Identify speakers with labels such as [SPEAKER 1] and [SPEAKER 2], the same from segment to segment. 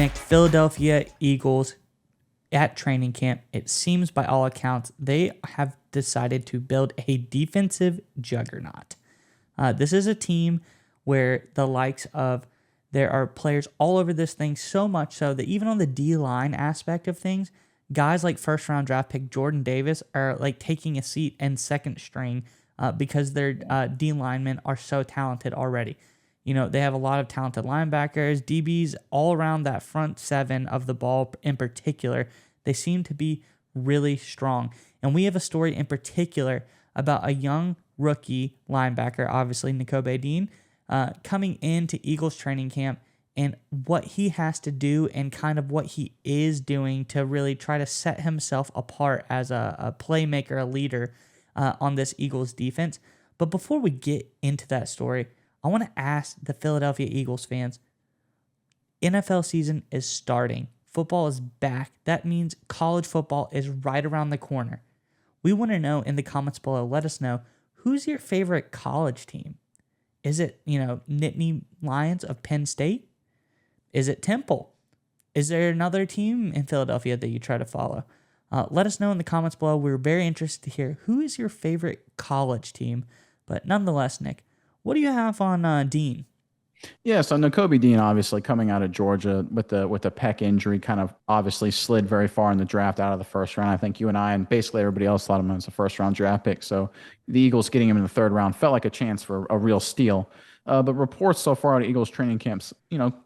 [SPEAKER 1] Nick, Philadelphia Eagles at training camp, it seems by all accounts, they have decided to build a defensive juggernaut. This is a team where the likes of there are players all over this thing, so much so that even on the D-line aspect of things, guys like first-round draft pick Jordan Davis are like taking a seat in second string because their D linemen are so talented already. You know, they have a lot of talented linebackers, DBs all around that front seven of the ball in particular. They seem to be really strong. And we have a story in particular about a young rookie linebacker, obviously Nakobe Dean, coming into Eagles training camp and what he has to do and kind of what he is doing to really try to set himself apart as a playmaker, a leader on this Eagles defense. But before we get into that story, I want to ask the Philadelphia Eagles fans, NFL season is starting. Football is back. That means college football is right around the corner. We want to know in the comments below, let us know, who's your favorite college team? Is it, Nittany Lions of Penn State? Is it Temple? Is there another team in Philadelphia that you try to follow? Let us know in the comments below. We're very interested to hear who is your favorite college team. But nonetheless, Nick, what do you have on Dean?
[SPEAKER 2] Yeah, so Nakobe Dean, obviously coming out of Georgia with the pec injury, kind of obviously slid very far in the draft out of the first round. I think you and I and basically everybody else thought of him as a first round draft pick. So the Eagles getting him in the third round felt like a chance for a real steal. But reports so far out of Eagles training camps,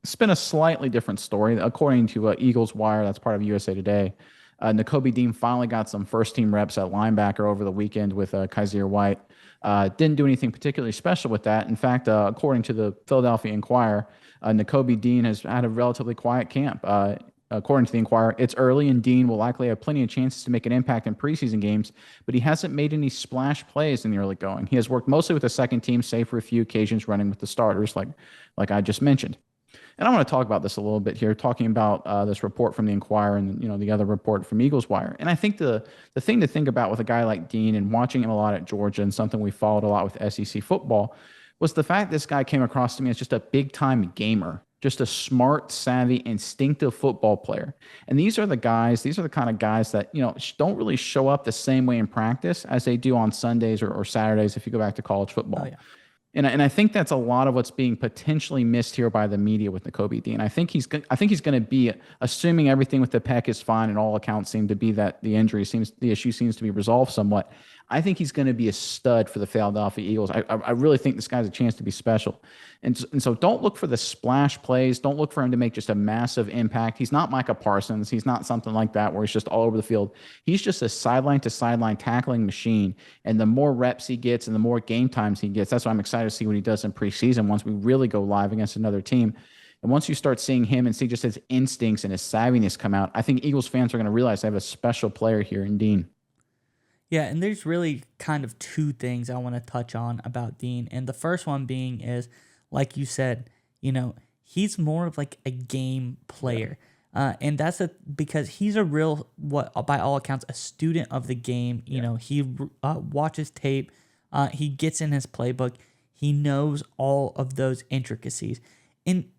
[SPEAKER 2] spin a slightly different story. According to Eagles Wire, that's part of USA Today, Nakobe Dean finally got some first team reps at linebacker over the weekend with Kaiser White. Didn't do anything particularly special with that. In fact, according to the Philadelphia Inquirer, Nakobe Dean has had a relatively quiet camp. According to the Inquirer, it's early and Dean will likely have plenty of chances to make an impact in preseason games, but he hasn't made any splash plays in the early going. He has worked mostly with the second team, save for a few occasions running with the starters, like I just mentioned. And I want to talk about this a little bit here, talking about this report from the Inquirer and the other report from Eagles Wire. And I think the thing to think about with a guy like Dean and watching him a lot at Georgia and something we followed a lot with SEC football was the fact this guy came across to me as just a big time gamer, just a smart, savvy, instinctive football player. And these are the kind of guys that don't really show up the same way in practice as they do on Sundays or Saturdays if you go back to college football.
[SPEAKER 1] Oh, yeah.
[SPEAKER 2] And I think that's a lot of what's being potentially missed here by the media with Nakobe Dean. I think he's going to be, assuming everything with the pec is fine and all accounts seem to be that the issue seems to be resolved somewhat. I think he's going to be a stud for the Philadelphia Eagles. I really think this guy's a chance to be special. And so don't look for the splash plays. Don't look for him to make just a massive impact. He's not Micah Parsons. He's not something like that where he's just all over the field. He's just a sideline to sideline tackling machine. And the more reps he gets and the more game times he gets, that's why I'm excited to see what he does in preseason once we really go live against another team. And once you start seeing him and see just his instincts and his savviness come out, I think Eagles fans are going to realize they have a special player here in Dean.
[SPEAKER 1] Yeah, and there's really kind of two things I want to touch on about Dean. And the first one being is, like you said, he's more of like a game player. And that's because he's a real, by all accounts, a student of the game. He watches tape. He gets in his playbook. He knows all of those intricacies. In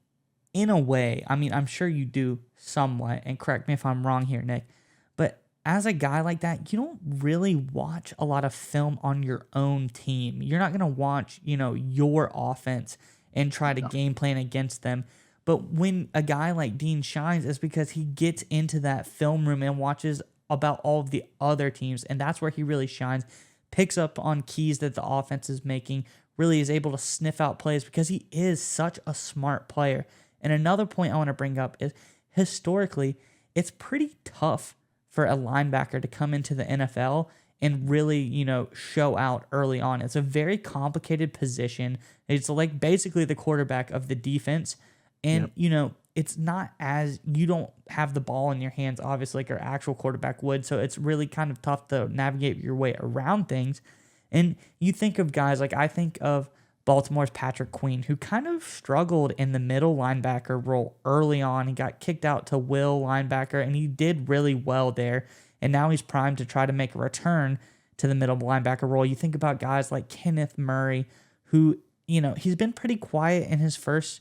[SPEAKER 1] a way, I mean, I'm sure you do somewhat, and correct me if I'm wrong here, Nick, but as a guy like that, you don't really watch a lot of film on your own team. You're not going to watch, your offense and try to game plan against them. But when a guy like Dean shines, it's because he gets into that film room and watches about all of the other teams, and that's where he really shines, picks up on keys that the offense is making, really is able to sniff out plays because he is such a smart player. And another point I want to bring up is historically, it's pretty tough for a linebacker to come into the NFL and really, show out early on. It's a very complicated position. It's like basically the quarterback of the defense. And, it's not as, you don't have the ball in your hands, obviously, like our actual quarterback would. So it's really kind of tough to navigate your way around things. And you think of guys, like I think of Baltimore's Patrick Queen, who kind of struggled in the middle linebacker role early on. He got kicked out to will linebacker, and he did really well there. And now he's primed to try to make a return to the middle linebacker role. You think about guys like Kenneth Murray, who, he's been pretty quiet in his first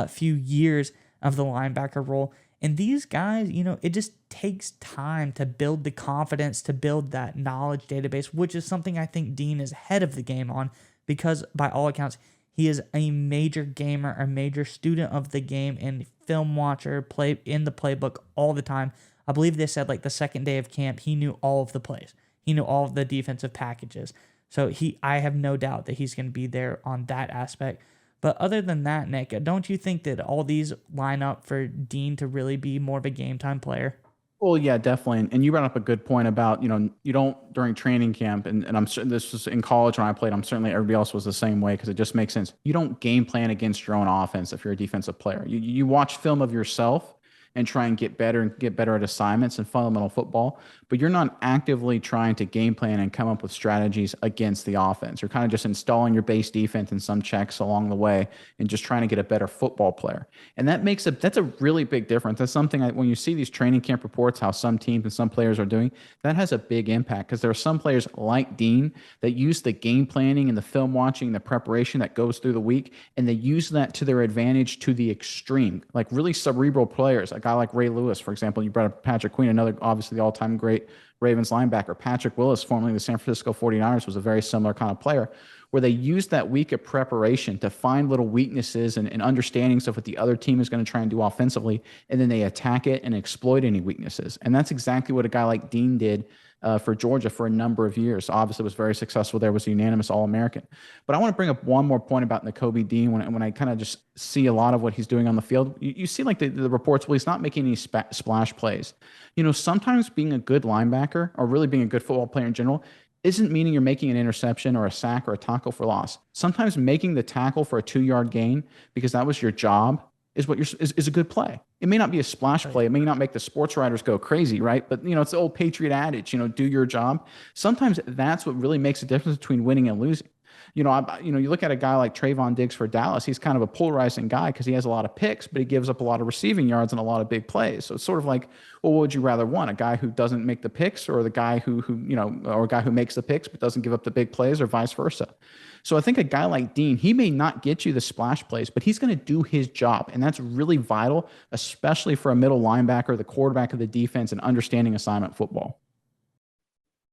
[SPEAKER 1] few years of the linebacker role. And these guys, it just takes time to build the confidence, to build that knowledge database, which is something I think Dean is ahead of the game on, because by all accounts, he is a major gamer, a major student of the game, and film watcher, play in the playbook all the time. I believe they said like the second day of camp, he knew all of the plays. He knew all of the defensive packages. So I have no doubt that he's going to be there on that aspect. But other than that, Nick, don't you think that all these line up for Dean to really be more of a game time player?
[SPEAKER 2] Well, yeah, definitely. And you brought up a good point about, you don't during training camp, and I'm certain this was in college when I played, I'm certainly everybody else was the same way because it just makes sense. You don't game plan against your own offense if you're a defensive player. You watch film of yourself and try and get better at assignments and fundamental football, but you're not actively trying to game plan and come up with strategies against the offense. You're kind of just installing your base defense and some checks along the way and just trying to get a better football player. And that's a really big difference. That's something when you see these training camp reports, how some teams and some players are doing, that has a big impact because there are some players like Dean that use the game planning and the film watching, the preparation that goes through the week, and they use that to their advantage to the extreme, like really cerebral players. A guy like Ray Lewis, for example, you brought up Patrick Queen, another obviously the all-time great Ravens linebacker. Patrick Willis, formerly the San Francisco 49ers, was a very similar kind of player where they use that week of preparation to find little weaknesses and understandings of what the other team is going to try and do offensively, and then they attack it and exploit any weaknesses. And that's exactly what a guy like Dean did for Georgia for a number of years. Obviously was very successful there, was a unanimous All-American. But I want to bring up one more point about Nakobe Dean when I kind of just see a lot of what he's doing on the field. You see like the reports, well, he's not making any splash plays. Sometimes being a good linebacker or really being a good football player in general isn't meaning you're making an interception or a sack or a tackle for loss. Sometimes making the tackle for a 2-yard gain because that was your job is a good play. It may not be a splash play. It may not make the sports writers go crazy, right? But, it's the old Patriot adage, do your job. Sometimes that's what really makes a difference between winning and losing. You look at a guy like Trayvon Diggs for Dallas. He's kind of a polarizing guy because he has a lot of picks, but he gives up a lot of receiving yards and a lot of big plays. So it's sort of like, well, what would you rather want? A guy who doesn't make the picks or the guy who or a guy who makes the picks but doesn't give up the big plays or vice versa? So I think a guy like Dean, he may not get you the splash plays, but he's going to do his job. And that's really vital, especially for a middle linebacker, the quarterback of the defense, and understanding assignment football.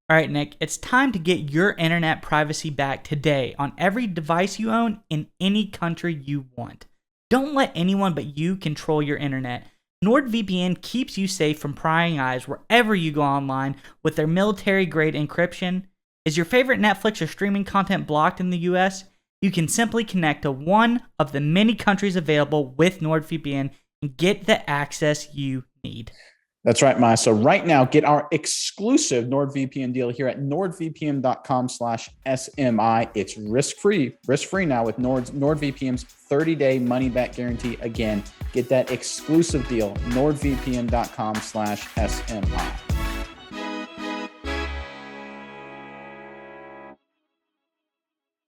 [SPEAKER 1] All right, Nick, it's time to get your internet privacy back today on every device you own in any country you want. Don't let anyone but you control your internet. NordVPN keeps you safe from prying eyes wherever you go online with their military-grade encryption. Is your favorite Netflix or streaming content blocked in the US? You can simply connect to one of the many countries available with NordVPN and get the access you need.
[SPEAKER 2] That's right, Maya. So right now, get our exclusive NordVPN deal here at nordvpn.com/SMI. It's risk-free now with NordVPN's 30-day money-back guarantee. Again, get that exclusive deal, nordvpn.com/SMI.